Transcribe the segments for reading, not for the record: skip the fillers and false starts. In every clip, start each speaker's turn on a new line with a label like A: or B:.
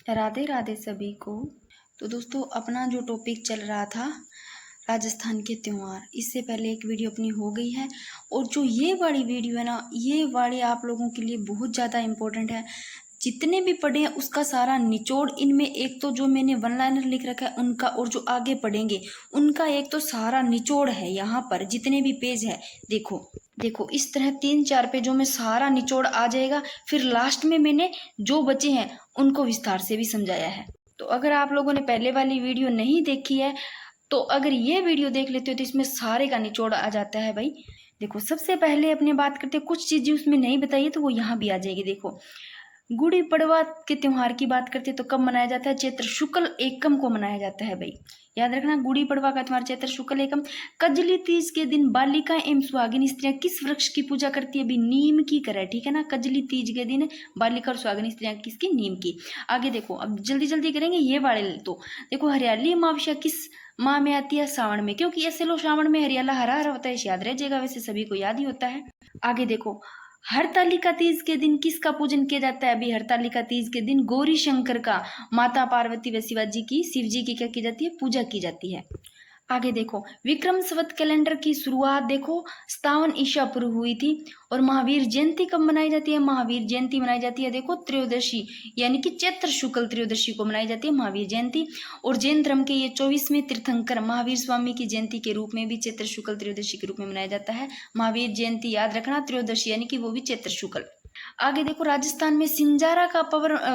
A: राधे राधे सभी को। तो दोस्तों, अपना जो टॉपिक चल रहा था राजस्थान के त्यौहार, इससे पहले एक वीडियो अपनी हो गई है, और जो ये वाली वीडियो है ना, ये वाली आप लोगों के लिए बहुत ज़्यादा इम्पोर्टेंट है। जितने भी पढ़े हैं उसका सारा निचोड़ इनमें, एक तो जो मैंने वन लाइनर लिख रखा है उनका, और जो आगे पढ़ेंगे उनका एक तो सारा निचोड़ है। यहाँ पर जितने भी पेज है, देखो देखो, इस तरह 3-4 पेजों में सारा निचोड़ आ जाएगा। फिर लास्ट में मैंने जो बचे हैं उनको विस्तार से भी समझाया है। तो अगर आप लोगों ने पहले वाली वीडियो नहीं देखी है, तो अगर ये वीडियो देख लेते हो तो इसमें सारे का निचोड़ आ जाता है भाई। देखो, सबसे पहले अपनी बात करते हैं, कुछ चीजें उसमें नहीं बताई है तो वो यहाँ भी आ जाएगी। देखो, गुड़ी पड़वा के त्योहार की बात करते हैं तो कब मनाया जाता है? चैत्र शुक्ल एकम को मनाया जाता है भाई, याद रखना। गुड़ी पड़वा का त्योहार चैत्र शुक्ल एकम। कजली तीज के दिन बालिकाएं एवं सुहागिन स्त्रियां किस वृक्ष की पूजा करती है? अभी नीम की करे, ठीक है ना। कजली तीज के दिन बालिका और सुहागिन स्त्रियां किसकी? नीम की। आगे देखो, अब जल्दी जल्दी करेंगे ये वाले। तो देखो, हरियाली अमावस्या किस माह में आती है? सावन में, क्योंकि ऐसे लो सावन में हरियाला हरा हरा होता है, याद रह जाएगा, वैसे सभी को याद ही होता है। आगे देखो, हरतालिका तीज के दिन किसका पूजन किया जाता है? अभी हरतालिका तीज के दिन गौरी शंकर का, माता पार्वती व शिवाजी की, शिव जी की क्या की जाती है? पूजा की जाती है। आगे देखो, विक्रम संवत कैलेंडर की शुरुआत देखो 57 ईसा पूर्व हुई थी। और महावीर जयंती कब मनाई जाती है? महावीर जयंती मनाई जाती है देखो त्रयोदशी, यानी कि चैत्र शुक्ल त्रयोदशी को मनाई जाती है महावीर जयंती। और जैन धर्म के ये 24वें तीर्थंकर महावीर स्वामी की जयंती के रूप में भी चैत्र शुक्ल त्रयोदशी के रूप में मनाया जाता है महावीर जयंती, याद रखना, त्रयोदशी यानी कि वो भी चैत्र शुक्ल। आगे देखो, राजस्थान में सिंजारा का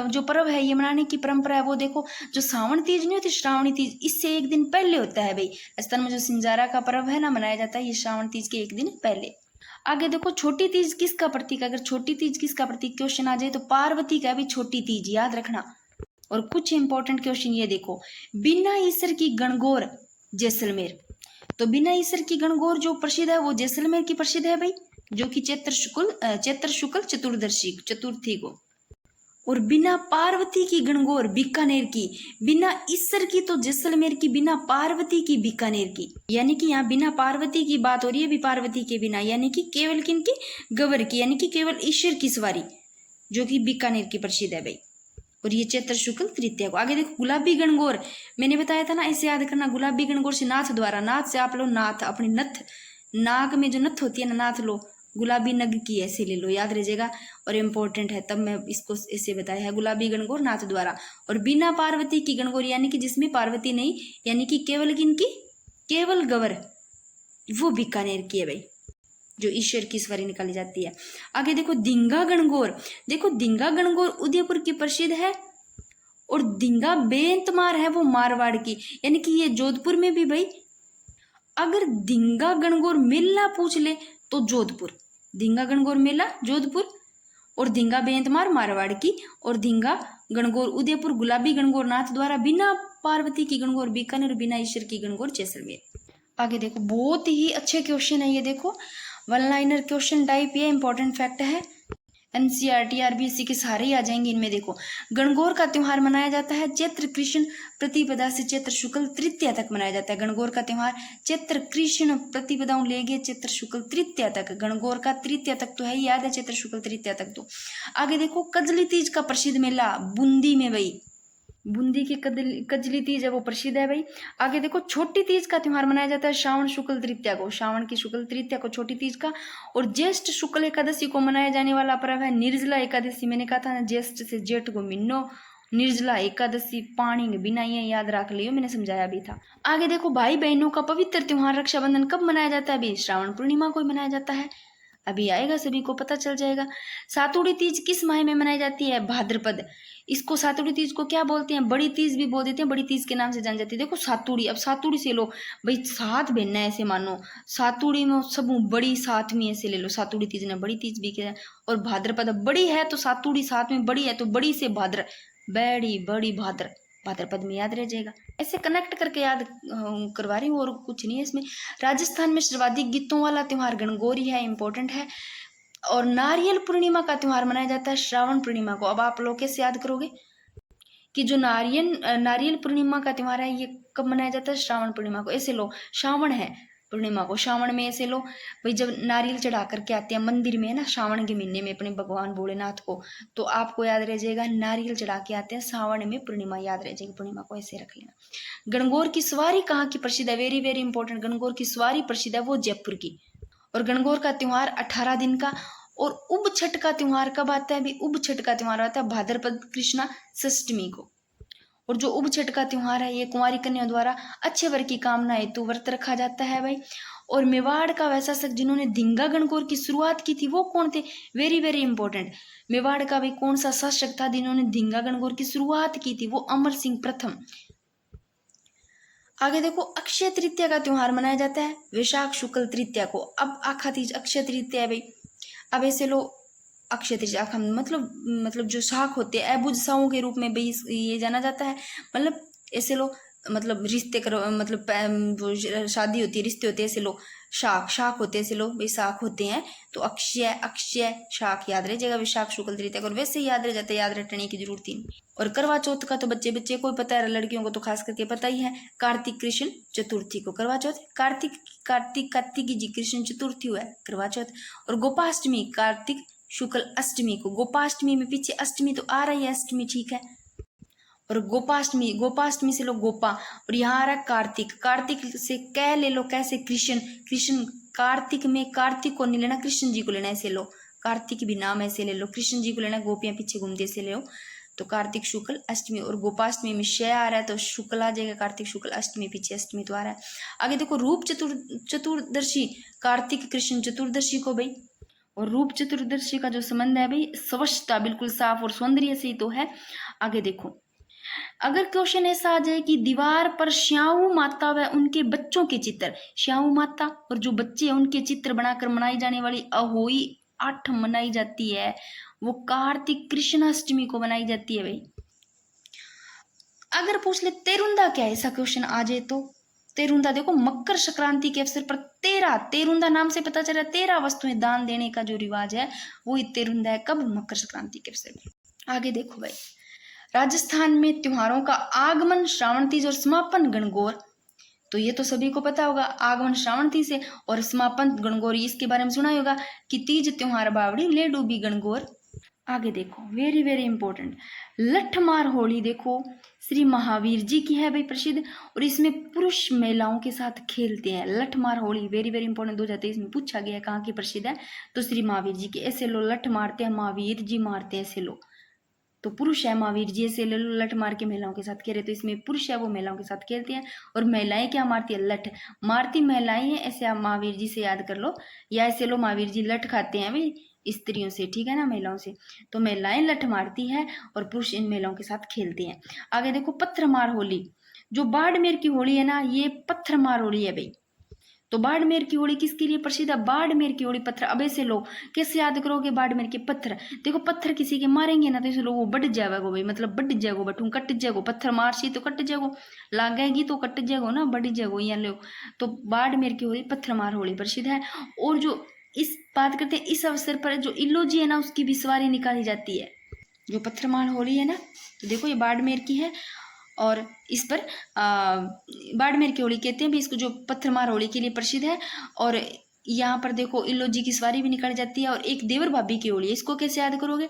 A: जो पर्व है ये मनाने की परंपरा है, वो देखो जो सावन तीज नहीं होती, श्रावणी तीज, इससे एक दिन पहले होता है भाई। राजस्थान में जो सिंजारा का पर्व है ना, मनाया जाता है ये श्रावण तीज के एक दिन पहले। आगे देखो, छोटी तीज किसका प्रतीक है? अगर छोटी तीज किसका प्रतीक क्वेश्चन आ जाए तो पार्वती का भी छोटी तीज, याद रखना। और कुछ इंपॉर्टेंट क्वेश्चन ये देखो, बिना ईसर की गणगौर जैसलमेर। तो बिना ईसर की गणगौर जो प्रसिद्ध है वो जैसलमेर की प्रसिद्ध है भाई, जो कि चैत्र शुक्ल चतुर्दशी चतुर्थी को। और बिना पार्वती की गणगौर बीकानेर की, बिना ईसर की तो जैसलमेर की, बिना पार्वती की बीकानेर की। यानी कि यहाँ बिना पार्वती की बात हो रही है, भी पार्वती के बिना, यानी कि केवल किनकी? गवर की, यानी कि केवल ईश्वर की सवारी, जो कि बीकानेर की प्रसिद्ध है भाई। और ये चैत्र शुक्ल तृतीया को। आगे देखो, गुलाबी गणगौर, मैंने बताया था ना, इसे याद करना। गुलाबी गणगौर से नाथ द्वारा, नाथ से आप लो नाथ, अपनी नथ, नाक में जो नथ होती है ना, नाथ लो, गुलाबी नग की ऐसे ले लो, याद रह जाएगा। और इम्पोर्टेंट है, तब मैं इसको ऐसे बताया है, गुलाबी गणगौर नाथ द्वारा। और बिना पार्वती की गणगौर, यानी कि जिसमें पार्वती नहीं, यानी कि केवल किनकी? केवल गवर, वो बीकानेर की है भाई, जो ईश्वर की सवारी निकाली जाती है। आगे देखो, धींगा गणगौर, देखो धींगा गणगौर उदयपुर की प्रसिद्ध है। और धींगा बेंतमार है वो मारवाड़ की, यानी कि ये जोधपुर में भी भाई। अगर धींगा गणगौर मेला पूछ ले तो जोधपुर, धींगा गणगौर मेला जोधपुर। और धींगा बेंतमार मारवाड़ की, और धींगा गणगौर उदयपुर, गुलाबी गणगौर नाथ द्वारा, बिना पार्वती की गणगौर बीकानेर, बिना ईश्वर की गणगौर जैसलमेर। आगे देखो, बहुत ही अच्छे क्वेश्चन है ये, देखो वन लाइनर क्वेश्चन टाइप, ये इंपॉर्टेंट फैक्ट है। एनसीईआरटी आरबीएससी के सारे ही आ जाएंगे इनमें। देखो, गणगौर का त्योहार मनाया जाता है चैत्र कृष्ण प्रतिपदा से चैत्र शुक्ल तृतीया तक मनाया जाता है। गणगौर का त्योहार चैत्र कृष्ण प्रतिपदाओं लेके चैत्र शुक्ल तृतीया तक, गणगौर का तृतीया तक तो है ही, याद है, चैत्र शुक्ल तृतीया तक। तो आगे देखो, कजली तीज का प्रसिद्ध मेला बूंदी में भाई, बूंदी की कजली तीज है वो प्रसिद्ध है भाई। आगे देखो, छोटी तीज का त्योहार मनाया जाता है श्रावण शुक्ल तृतीया को, श्रावण की शुक्ल तृतीया को छोटी तीज का। और ज्येष्ठ शुक्ल एकादशी को मनाया जाने वाला पर्व है निर्जला एकादशी। मैंने कहा था ना, ज्येष्ठ से जेठ को मिन्नो, निर्जला एकादशी पानी के बिना, ये याद रख लियो, मैंने समझाया भी था। आगे देखो, भाई बहनों का पवित्र त्योहार रक्षाबंधन कब मनाया जाता है? अभी श्रावण पूर्णिमा को मनाया जाता है, अभी आएगा, सभी को पता चल जाएगा। सातुड़ी तीज किस माह में मनाई जाती है? भाद्रपद। इसको सातुड़ी तीज को क्या बोलते हैं? बड़ी तीज भी बोल देते हैं, बड़ी तीज के नाम से जान जाती है। देखो सातुड़ी, अब सातुड़ी से लो भाई, 7 बहन है ऐसे मानो, सातुड़ी में सब बड़ी 7वीं ऐसे ले लो, सातुड़ी तीज ने बड़ी तीज भी किया। और भाद्रपद, बड़ी है तो सातुड़ी, 7वीं बड़ी है तो बड़ी से भाद्र, बड़ी बड़ी भाद्र, भाद्रपद में याद रह जाएगा। ऐसे कनेक्ट करके याद करवा रही हूँ, और कुछ नहीं है इसमें। राजस्थान में सर्वाधिक गीतों वाला त्योहार गणगौरी है, इंपॉर्टेंट है। और नारियल पूर्णिमा का त्योहार मनाया जाता है श्रावण पूर्णिमा को। अब आप लोग कैसे याद करोगे कि जो नारियल पूर्णिमा का त्योहार है ये कब मनाया जाता है? श्रावण पूर्णिमा को। ऐसे लो, श्रावण है पूर्णिमा को। श्रावण में ऐसे लो भाई, जब नारियल चढ़ा करके आते हैं मंदिर में ना श्रावण के महीने में अपने भगवान भोलेनाथ को, तो आपको याद रह जाएगा नारियल चढ़ा के आते हैं श्रावण में, पूर्णिमा याद रह जाएगी, पूर्णिमा को ऐसे रख लेना। गणगौर की सवारी कहाँ की प्रसिद्ध है, वेरी वेरी इंपॉर्टेंट, गणगौर की सवारी प्रसिद्ध है वो जयपुर की। और गणगौर का त्योहार 18 दिन का। और उब छठ का त्योहार कब आता है भाई, उब छठ का त्योहार आता है भाद्रपद कृष्णा षष्टमी को। और जो उब छठ का त्योहार है ये कुंवारी कन्या द्वारा अच्छे वर की कामना हेतु व्रत रखा जाता है भाई। और मेवाड़ का वैसा शख्स जिन्होंने धिंगा गणगौर की शुरुआत की थी वो कौन थे, वेरी वेरी इंपॉर्टेंट, मेवाड़ का भाई कौन सा शासक था जिन्होंने धिंगा गणगौर की शुरुआत की थी, वो अमर सिंह प्रथम। आगे देखो, अक्षय तृतीया का त्योहार मनाया जाता है वैशाख शुक्ल तृतीया को। अब आखा तीज अक्षय तृतीया है भाई। अब ऐसे लो अक्षय तृतीया आखा मतलब जो शाख होते हैं अबुझ साओं के रूप में भाई ये जाना जाता है। मतलब ऐसे लो मतलब रिश्ते करो, मतलब वो शादी होती है, रिश्ते होते हैं, ऐसे लो शाख होते हैं, ऐसे लो भाई शाख होते हैं। तो अक्षय शाख याद रह जाएगा विशाख शुक्ल तृतीया को, और वैसे याद रह जाता है, याद रटने की जरूरत ही नहीं। और करवा चौथ का तो बच्चे को पता है, लड़कियों को तो खास करके पता ही है। कार्तिक कृष्ण चतुर्थी को करवा चौथ, कार्तिक जी कृष्ण चतुर्थी हुआ है करवा चौथ। और गोपाष्टमी कार्तिक शुक्ल अष्टमी को, गोपाष्टमी में पीछे अष्टमी तो आ रही है, अष्टमी ठीक है। और गोपाष्टमी से लो गोपा, और यहाँ आ रहा कार्तिक से कै ले लो, कैसे कृष्ण कार्तिक में कार्तिक को नहीं लेना, कृष्ण जी को लेना, ऐसे लो कार्तिक भी नाम ऐसे ले लो, कृष्ण जी को लेना, गोपियां पीछे घूमते से ले लो। तो कार्तिक शुक्ल अष्टमी, और गोपाष्टमी में शय आ रहा है तो शुक्ल आ जाएगा, कार्तिक शुक्ल अष्टमी पीछे अष्टमी तो आ रहा है। आगे देखो रूप चतुर्दशी कार्तिक कृष्ण चतुर्दशी को भाई। और रूप चतुर्दशी का जो संबंध है भाई स्वच्छता, बिल्कुल साफ और सौंदर्य से ही तो है। आगे देखो, अगर क्वेश्चन ऐसा आ जाए कि दीवार पर श्याऊ माता व उनके बच्चों के चित्र, श्याऊ माता और जो बच्चे हैं उनके चित्र बनाकर मनाई जाने वाली अहोई आठ मनाई जाती है, वो कार्तिक कृष्णाष्टमी को मनाई जाती है भाई। अगर पूछ ले तेरुंदा क्या है, ऐसा क्वेश्चन आ जाए तो तेरुंदा देखो मकर संक्रांति के अवसर पर तेरुंदा नाम से पता चला 13 वस्तुएं दान देने का जो रिवाज है वो तेरुंदा है, कब, मकर संक्रांति के अवसर पर। आगे देखो भाई, राजस्थान में त्योहारों का आगमन श्रावण तीज और समापन गणगौर, तो ये तो सभी को पता होगा, आगमन श्रावण तीज से और समापन गणगौर, इसके बारे में सुना होगा कि तीज त्योहार बावड़ी ले डूबी गणगौर। आगे देखो very very important, Lathmar Holi देखो श्री महावीर जी की है भाई प्रसिद्ध, और इसमें पुरुष महिलाओं के साथ खेलते हैं। Lathmar Holi very very important, 2023 में पूछा गया कहाँ की प्रसिद्ध है, तो श्री महावीर जी के। ऐसे लो लठ मारते हैं, महावीर जी मारते हैं, ऐसे लो तो पुरुष है महावीर जी, ऐसे ले लो लठ मार के महिलाओं के साथ खेल, तो इसमें पुरुष है वो महिलाओं के साथ खेलते हैं। और महिलाएं क्या मारती है, लठ मारती महिलाएं हैं, ऐसे आप महावीर जी से याद कर लो। या ऐसे लो महावीर जी लठ खाते हैं भाई स्त्रियों से, ठीक है ना, महिलाओं से, तो महिलाएं लठ मारती है और पुरुष इन महिलाओं के साथ खेलते हैं। आगे देखो पत्थरमार होली, जो बाड़मेर की होली है ना ये पत्थरमार होली है भाई। तो बाड़मेर की होली किसके लिए प्रसिद्ध है, बाड़मेर की होली पत्थर। अब ऐसे लोग कैसे याद करोगे बाड़मेर के पत्थर, देखो पत्थर किसी के मारेंगे ना तो ऐसे लोग वो बढ़ जाएगा भाई, मतलब बढ़ जाएगो, बटू कट जाएगो, पत्थर मारसी तो कट जाएगो, लागेगी तो कट जाएगो ना, बढ़ जाएगो यहाँ लो। तो बाड़मेर की होली पत्थरमार होली प्रसिद्ध है। और जो इस बात करते हैं इस अवसर पर जो इल्लोजी है ना उसकी भी सवारी निकाली जाती है, जो पत्थरमार होली है ना, तो देखो ये बाड़मेर की है। और इस पर बाड़मेर की होली कहते हैं भी इसको, जो पत्थरमार होली के लिए प्रसिद्ध है। और यहाँ पर देखो इल्लोजी की सवारी भी निकाली जाती है। और एक देवर भाभी की होली है, इसको कैसे याद करोगे,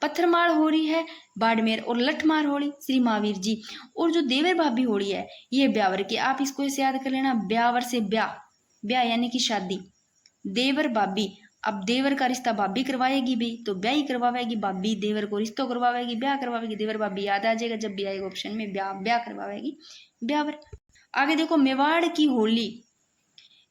A: पत्थरमार होली है बाड़मेर, और लठमार होली श्री महावीर जी। और जो देवर भाभी होली है ये ब्यावर की, आप इसको ऐसे याद कर लेना, ब्यावर से ब्याह यानी कि शादी, देवर भाभी। अब देवर का रिश्ता भाभी करवाएगी भी तो ब्याह ही करवाएगी, भाभी देवर को रिश्तों करवाएगी, ब्याह करवाएगी, देवर भाभी याद आ जाएगा जब भी आएगा ऑप्शन में, ब्याह करवाएगी, ब्यावर। आगे देखो मेवाड़ की होली,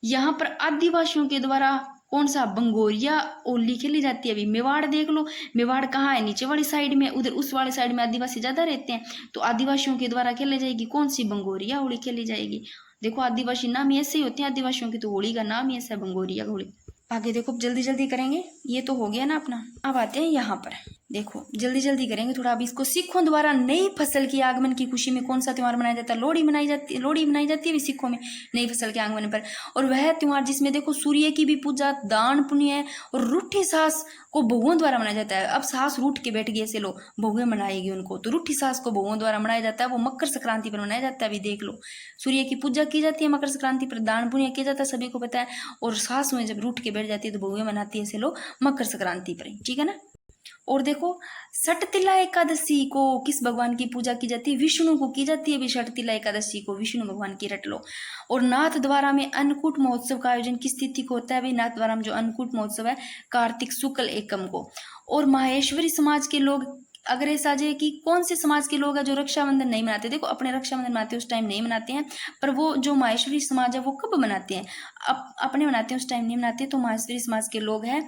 A: यहाँ पर आदिवासियों के द्वारा कौन सा, बंगोरिया होली खेली जाती है अभी। मेवाड़ देख लो, मेवाड़ कहाँ है, नीचे वाली साइड में, उधर उस वाले साइड में आदिवासी ज्यादा रहते हैं, तो आदिवासियों के द्वारा खेली जाएगी कौन सी, बंगोरिया होली खेली जाएगी। देखो आदिवासी नाम ऐसे ही होते हैं, आदिवासियों की तो होली का नाम ही ऐसा है बंगोरिया होली। आगे देखो जल्दी जल्दी करेंगे, ये तो हो गया ना अपना। अब आते हैं यहाँ पर, देखो जल्दी जल्दी करेंगे थोड़ा। अब इसको सिखों द्वारा नई फसल की आगमन की खुशी में कौन सा त्योहार मनाया जाता है? लोहड़ी मनाई जाती है। लोहड़ी मनाई जाती है भी सिखों में नई फसल के आगमन पर। और वह त्योहार जिसमें देखो सूर्य की भी पूजा, दान पुण्य और रूठी सास को बहुओं द्वारा मनाया जाता है। अब सास रूठ के बैठ गई ऐसे लो, बहुएं मनाएगी उनको, तो रूठी सास को बहुओं द्वारा मनाया जाता है। वो मकर संक्रांति पर मनाया जाता है। अभी देख लो, सूर्य की पूजा की जाती है मकर संक्रांति पर, दान पुण्य किया जाता है, सभी को पता है। और सास में जब रूठ के बैठ जाती है तो बहुएं मनाती है ऐसे लो मकर संक्रांति पर, ठीक है ना। और देखो सटतिला एकादशी को किस भगवान की पूजा की जाती है? विष्णु को की जाती है भी सटतिला एकादशी को, विष्णु भगवान की रट लो। और नाथ द्वारा में अन्नकूट महोत्सव का आयोजन किस तिथि को होता है? भाई नाथ द्वारा में जो अन्नकूट महोत्सव है कार्तिक शुक्ल एकम को। और माहेश्वरी समाज के लोग, अगर ऐसा आ जाए कि कौन से समाज के लोग हैं जो रक्षाबंधन नहीं मनाते, देखो अपने रक्षाबंधन मनाते हैं उस टाइम नहीं मनाते हैं, पर वो जो माहेश्वरी समाज है वो कब मनाते हैं? अपने मनाते हैं उस टाइम नहीं मनाते। तो माहेश्वरी समाज के लोग हैं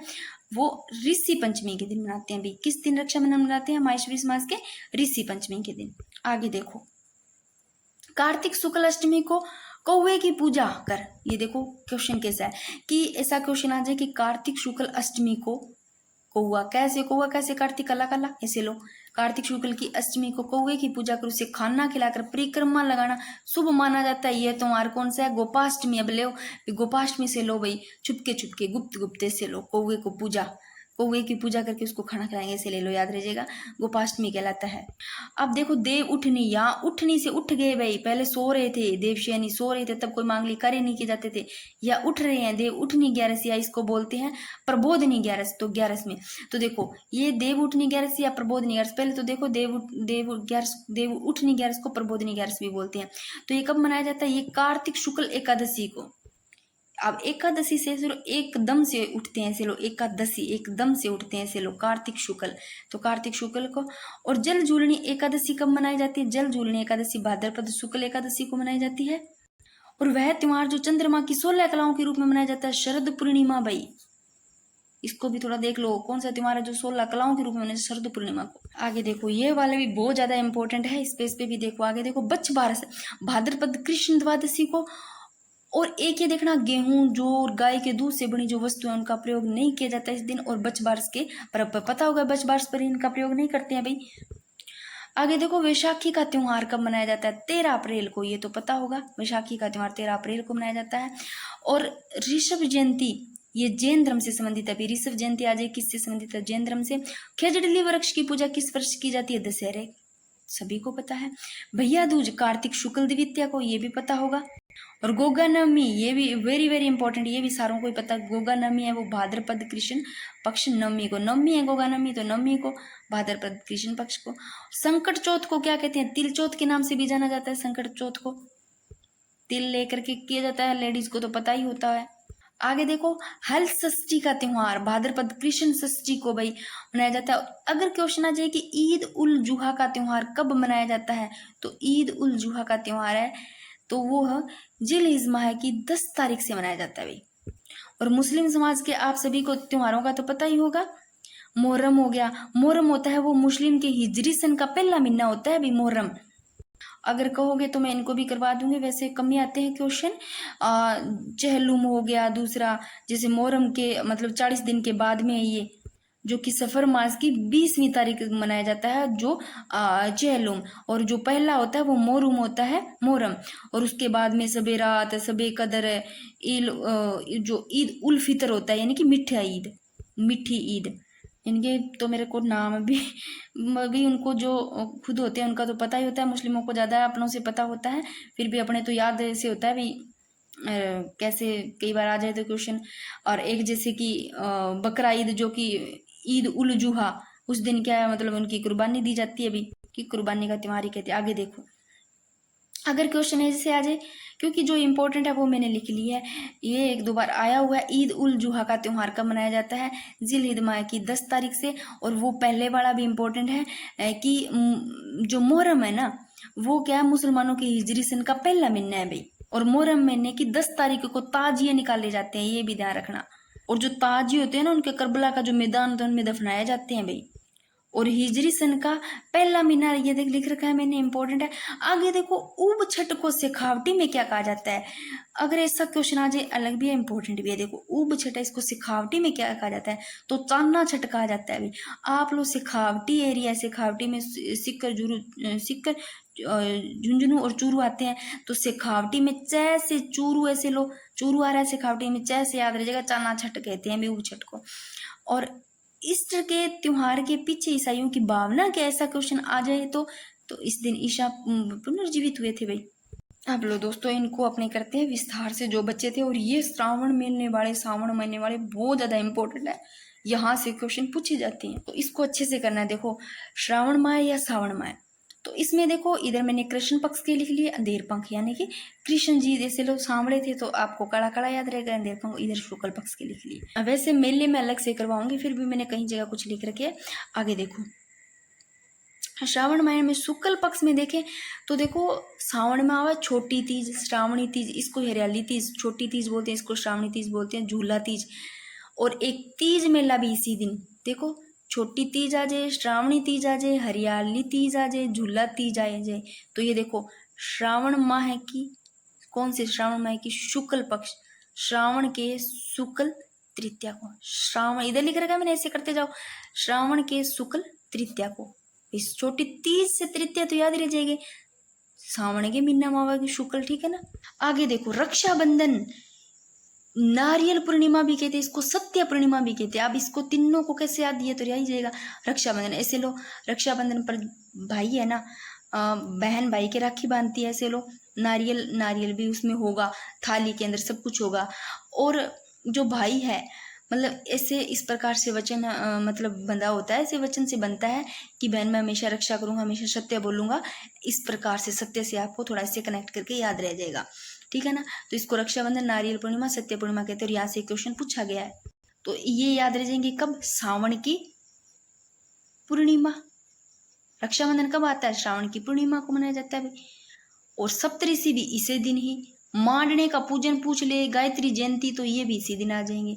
A: वो ऋषि पंचमी के दिन मनाते हैं। भी किस दिन रक्षाबंधन मनाते हैं? माहेश्वरी समाज के ऋषि पंचमी के दिन। आगे देखो कार्तिक शुक्ल अष्टमी को कौवे की पूजा कर। ये देखो क्वेश्चन कैसा है कि ऐसा क्वेश्चन आ जाए कि कार्तिक शुक्ल अष्टमी को कौवा कैसे कार्तिक काला काला ऐसे लो। कार्तिक शुक्ल की अष्टमी को कौवे की पूजा कर उसे खाना खिलाकर परिक्रमा लगाना शुभ माना जाता है। यह त्योहार कौन सा है? गोपाष्टमी। अब लो गोपाष्टमी से लो भाई, छुपके गुप्त गुप्ते से लो कौवे को पूजा, कौवे की पूजा करके उसको खाना खिलाएंगे ऐसे ले लो, याद रहिएगा गोपाष्टमी कहलाता है। अब देखो देव उठनी, यहाँ उठनी से उठ गए भाई, पहले सो रहे थे देवशयनी, सो रहे थे तब कोई मांगलिक कार्य नहीं किए जाते थे, या उठ रहे हैं देव उठनी 11 या इसको बोलते हैं प्रबोधनी 11। तो 11 में तो देखो ये देव उठनी 11 या प्रबोधनी 11। पहले तो देखो देव उठनी 11 को प्रबोधनी 11 भी बोलते हैं। तो ये कब मनाया जाता है? ये कार्तिक शुक्ल एकादशी को। अब एकादशी से एकदम से उठते हैं ऐसे लोग, एकादशी एकदम से उठते हैं ऐसे लोग कार्तिक शुक्ल, तो कार्तिक शुक्ल को। और जल झूलनी एकादशी कब मनाई जाती है? जल झूलनी एकादशी भाद्रपद शुक्ल एकादशी को मनाई जाती है। और वह त्योहार जो चंद्रमा की 16 कलाओं के रूप में मनाया जाता है शरद पूर्णिमा। भाई इसको भी थोड़ा देख लो, कौन सा त्योहार है जो 16 कलाओं के रूप में मनाया? शरद पूर्णिमा को। आगे देखो ये वाले भी बहुत ज्यादा इंपॉर्टेंट है, इस पे भी देखो। आगे देखो बच्छ बारस भाद्रपद कृष्ण द्वादशी को। और एक ये देखना गेहूं जो और गाय के दूध से बनी जो वस्तु है उनका प्रयोग नहीं किया जाता इस दिन। और बच्छ बारस के पर पता होगा बच्छ बारस पर इनका प्रयोग नहीं करते हैं भाई। आगे देखो वैशाखी का त्योहार कब मनाया जाता है? 13 अप्रैल को, ये तो पता होगा वैशाखी का त्योहार 13 अप्रैल को मनाया जाता है। और ऋषभ जयंती ये जैन धर्म से संबंधित है। ऋषभ जयंती आज किससे संबंधित है? जैन धर्म से। खेजड़ली वृक्ष की पूजा किस वर्ष की जाती है? दशहरे, सभी को पता है। भैया दूज कार्तिक शुक्ल द्वितीया को, ये भी पता होगा। और गोगा नवमी ये भी वेरी वेरी इंपॉर्टेंट, ये भी सारों को ही पता। गोगा नवमी है वो भाद्रपद कृष्ण पक्ष नवमी को, नवमी है गोगा नवमी तो नवमी को भाद्रपद कृष्ण पक्ष को। संकट चौथ को क्या कहते हैं? तिल चौथ के नाम से भी जाना जाता है। संकट चौथ को तिल लेकर के किया जाता है, लेडीज को तो पता ही होता है। आगे देखो हल षष्ठी का त्योहार भाद्रपद कृष्ण षष्ठी को भाई मनाया जाता है। अगर क्वेश्चन आ जाए कि ईद उल जुहा का त्योहार कब मनाया जाता है, तो ईद उल जुहा का त्योहार है तो वो जिल माह की 10 तारीख से मनाया जाता है भाई। और मुस्लिम समाज के आप सभी को त्योहारों का तो पता ही होगा। मोहर्रम हो गया, मोहर्रम होता है वो मुस्लिम के हिजरी सन का पहला महीना होता है भाई मोहर्रम। अगर कहोगे तो मैं इनको भी करवा दूंगी, वैसे कम ही आते हैं क्वेश्चन। चहलुम हो गया दूसरा, जैसे मोहर्रम के मतलब 40 दिन के बाद में ये जो कि सफर मास की 20वीं तारीख मनाया जाता है जो चहलुम। और जो पहला होता है वो मोहर्रम होता है मोहर्रम। और उसके बाद में सबे रात सबे कदर जो ईद उल फितर होता है यानी कि मीठी ईद। इनके तो मेरे को नाम भी उनको जो खुद होते हैं उनका तो पता ही होता है, मुस्लिमों को ज़्यादा अपनों से पता होता है, फिर भी अपने तो याद से होता है भाई कैसे कई बार आ जाए तो क्वेश्चन। और एक जैसे कि बकरा ईद जो कि ईद उल जुहा, उस दिन क्या है मतलब उनकी कुर्बानी दी जाती है अभी, कि कुर्बानी का त्योहार ही कहते हैं। आगे देखो अगर क्वेश्चन ऐसे आ जाए, क्योंकि जो इम्पोर्टेंट है वो मैंने लिख ली है, ये 1-2 बार आया हुआ है। ईद उल जुहा का त्योहार कब मनाया जाता है? जिल माह की 10 तारीख से। और वो पहले वाला भी इम्पोर्टेंट है कि जो मोहर्रम है ना वो क्या है मुसलमानों के हिजरी सन का पहला महीना है भाई। और मोहर्रम महीने की 10 तारीख को ताजिए निकाले जाते हैं, ये भी ध्यान रखना। और जो ताजी होते हैं ना उनके करबला का जो मैदान होता है उनमें दफनाए जाते हैं भाई। और हिजरी सन का पहला महीना, ये देख लिख रखा है मैंने, इंपॉर्टेंट है। आगे देखो उब छठ को सिखावटी में क्या कहा जाता है। अगर ऐसा क्वेश्चन आ जाए, अलग भी है इंपॉर्टेंट भी है। देखो उब छठ है, इसको सिखावटी में क्या कहा जाता है, तो चांदना छठ कहा जाता है। अभी आप लोग सिखावटी एरिया, सिखावटी में सिक्कर जुरू सिक्कर झुंझुनू और चूरू आते हैं, तो सिखावटी में च से चूरू ऐसे लो, चूरू आ रहा है सिखावटी में, च से याद रह चांदना छठ कहते हैं उब छठ को। और ईस्टर के त्योहार के पीछे ईसाइयों की भावना के ऐसा क्वेश्चन आ जाए तो इस दिन ईसा पुनर्जीवित हुए थे भाई। अब लो दोस्तों, इनको अपने करते हैं विस्तार से जो बच्चे थे। और ये सावन महीने वाले बहुत ज़्यादा इंपॉर्टेंट है, यहाँ से क्वेश्चन पूछे जाते हैं, तो इसको अच्छे से करना है। देखो श्रावण माह या सावन माह, तो इसमें देखो इधर मैंने कृष्ण पक्ष के लिख लिए, अंधेर पंख यानी कि कृष्ण जी जैसे लोग सांवले थे तो आपको कड़ा कड़ा याद रहेगा, अंधेर पंख इधर शुक्ल पक्ष के लिख लिए। वैसे मेले में अलग से करवाऊंगी, फिर भी मैंने कहीं जगह कुछ लिख रखे है। आगे देखो श्रावण महीने में शुक्ल पक्ष में देखें तो देखो सावन में आवा छोटी तीज, श्रावणी तीज, इसको हरियाली तीज छोटी तीज बोलते हैं, इसको श्रावणी तीज बोलते हैं, झूला तीज। और एक तीज मेला भी इसी दिन, देखो छोटी तीज आ जाए, श्रावणी तीज आ जाए, हरियाली तीज आ जाए, झूला तीज आ जाए। तो ये देखो श्रावण माह की, कौन से श्रावण माह की, शुक्ल पक्ष, श्रावण के शुक्ल तृतीया को, श्रावण इधर लिख रखा है मैंने, ऐसे करते जाओ, श्रावण के शुक्ल तृतीया को। इस छोटी तीज से तृतीया तो याद रह जाएगी, सावन के महीना मावा की शुक्ल, ठीक है ना। आगे देखो रक्षाबंधन, नारियल पूर्णिमा भी कहते हैं इसको, सत्य पूर्णिमा भी कहते हैं। अब इसको तीनों को कैसे याद दिए तो रह ही जाएगा। रक्षाबंधन ऐसे लो, रक्षाबंधन पर भाई है ना, बहन भाई के राखी बांधती है, ऐसे लो। नारियल भी उसमें होगा, थाली के अंदर सब कुछ होगा। और जो भाई है मतलब ऐसे इस प्रकार से वचन मतलब बंधा होता है, ऐसे वचन से बनता है कि बहन मैं हमेशा रक्षा करूंगा, हमेशा सत्य बोलूंगा। इस प्रकार से सत्य से आपको थोड़ा इससे कनेक्ट करके याद रह जाएगा, ठीक है ना। तो इसको रक्षाबंधन, नारियल पूर्णिमा, सत्य पूर्णिमा कहते हैं। और यहाँ से क्वेश्चन पूछा गया है, तो ये याद रह जाएंगे कब, सावन की पूर्णिमा। रक्षाबंधन कब आता है, श्रावण की पूर्णिमा को मनाया जाता है। और सप्तऋषि भी इसी दिन ही, मांडने का पूजन पूछ ले, गायत्री जयंती, तो ये भी इसी दिन आ जाएंगे,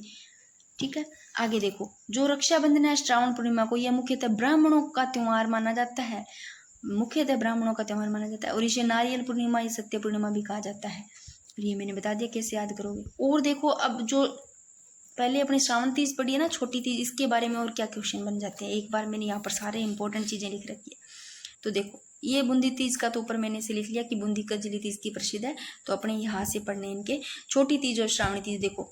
A: ठीक है। आगे देखो जो रक्षाबंधन है श्रावण पूर्णिमा को, यह मुख्यतः ब्राह्मणों का त्योहार माना जाता है, मुख्यतः ब्राह्मणों का त्योहार माना जाता है। और इसे नारियल पूर्णिमा या सत्य पूर्णिमा भी कहा जाता है। ये मैंने बता दिया कैसे याद करोगे। और देखो अब जो पहले अपनी श्रावण तीज पढ़ी है ना, छोटी तीज, इसके बारे में और क्या क्वेश्चन बन जाते हैं। एक बार मैंने यहाँ पर सारे इंपॉर्टेंट चीजें लिख रखी है। तो देखो ये बूंदी तीज का तो ऊपर मैंने से लिख लिया कि बूंदी कजली तीज की प्रसिद्ध है, तो अपने यहाँ से पढ़ने इनके। छोटी तीज और श्रावणी तीज देखो,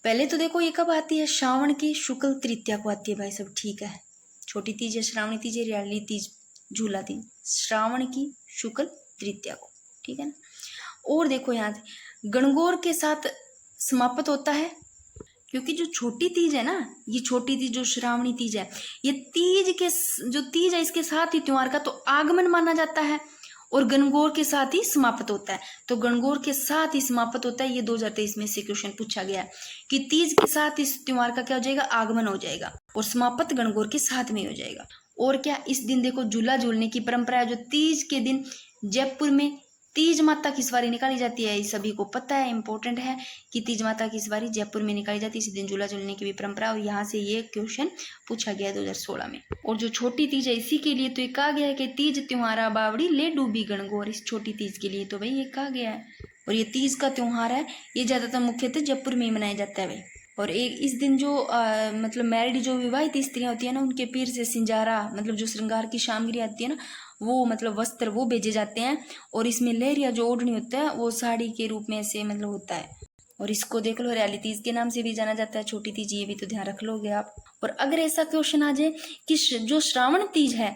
A: पहले तो देखो ये कब आती है, श्रावण की शुक्ल तृतीया को आती है भाई सब, ठीक है। छोटी तीज है, श्रावणी तीज है, हरियाली तीज, झूला तीज, श्रावण की शुक्ल तृतीया को, ठीक है ना। और देखो यहाँ से गणगौर के साथ समाप्त होता है, क्योंकि जो छोटी तीज है ना, ये छोटी तीज जो श्रावणी तीज है, ये तीज के जो तीज है इसके साथ ही त्योहार का तो आगमन माना जाता है, और गणगौर के साथ ही समाप्त होता है। तो गणगौर के साथ ही समाप्त होता है, ये 2023 में से क्वेश्चन पूछा गया है कि तीज के साथ इस त्योहार का क्या हो जाएगा, आगमन हो जाएगा, और समाप्त गणगौर के साथ में हो जाएगा। और क्या इस दिन देखो झूला झूलने की परंपरा है, जो तीज के दिन जयपुर में तीज माता की सवारी निकाली जाती है, सभी को पता है, इंपॉर्टेंट है कि तीज माता की सवारी जयपुर में निकाली जाती है, इसी दिन झूला झूलने की भी परंपरा। और यहाँ से ये क्वेश्चन पूछा गया 2016 में। और जो छोटी तीज है इसी के लिए तो ये कहा गया है कि तीज त्योहारा बावड़ी ले डूबी गणगौर, इस छोटी तीज के लिए तो भाई ये कहा गया है। और ये तीज का त्योहार है, ये ज्यादातर मुख्यतः जयपुर में ही मनाया जाता है भाई। और एक इस दिन जो मतलब मैरिड जो विवाहित स्त्रियां होती है ना, उनके पीर से सिंजारा मतलब जो श्रृंगार की सामग्री आती है ना, वो मतलब वस्त्र वो भेजे जाते हैं। और इसमें लहरिया जो ओढ़नी होता है वो साड़ी के रूप में से मतलब होता है। और इसको देख लो हरियाली तीज के नाम से भी जाना जाता है, छोटी तीज, ये भी तो ध्यान रख लोगे आप। और अगर ऐसा क्वेश्चन आ जाए कि जो श्रावण तीज है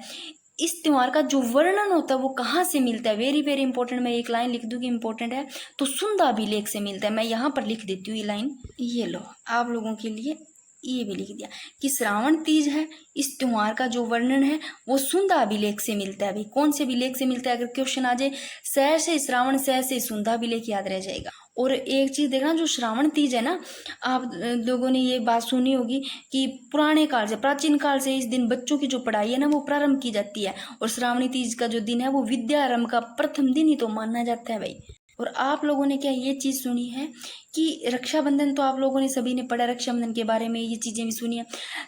A: इस त्योहार का जो वर्णन होता है वो कहाँ से मिलता है, वेरी वेरी इंपॉर्टेंट, मैं एक लाइन लिख दूंगी इंपॉर्टेंट है, तो सुंदा अभिलेख से मिलता है। मैं यहाँ पर लिख देती हूँ ये लाइन, ये लो आप लोगों के लिए ये भी लिख दिया कि श्रावण तीज है, इस त्योहार का जो वर्णन है वो सुंदा अभिलेख से मिलता है। भाई कौन से अभिलेख से मिलता है, अगर क्वेश्चन आ जाए शहर से श्रावण, शहर से सुंदा अभिलेख याद रह जाएगा। और एक चीज देखना, जो श्रावण तीज है ना, आप लोगों ने ये बात सुनी होगी कि पुराने काल से, प्राचीन काल से इस दिन बच्चों की जो पढ़ाई है ना वो प्रारंभ की जाती है। और श्रावणी तीज का जो दिन है वो विद्यारंभ का प्रथम दिन ही तो माना जाता है भाई। और आप लोगों ने क्या ये चीज़ सुनी है कि रक्षाबंधन, तो आप लोगों ने सभी ने पढ़ा रक्षाबंधन के बारे में, ये चीज़ें भी सुनी है।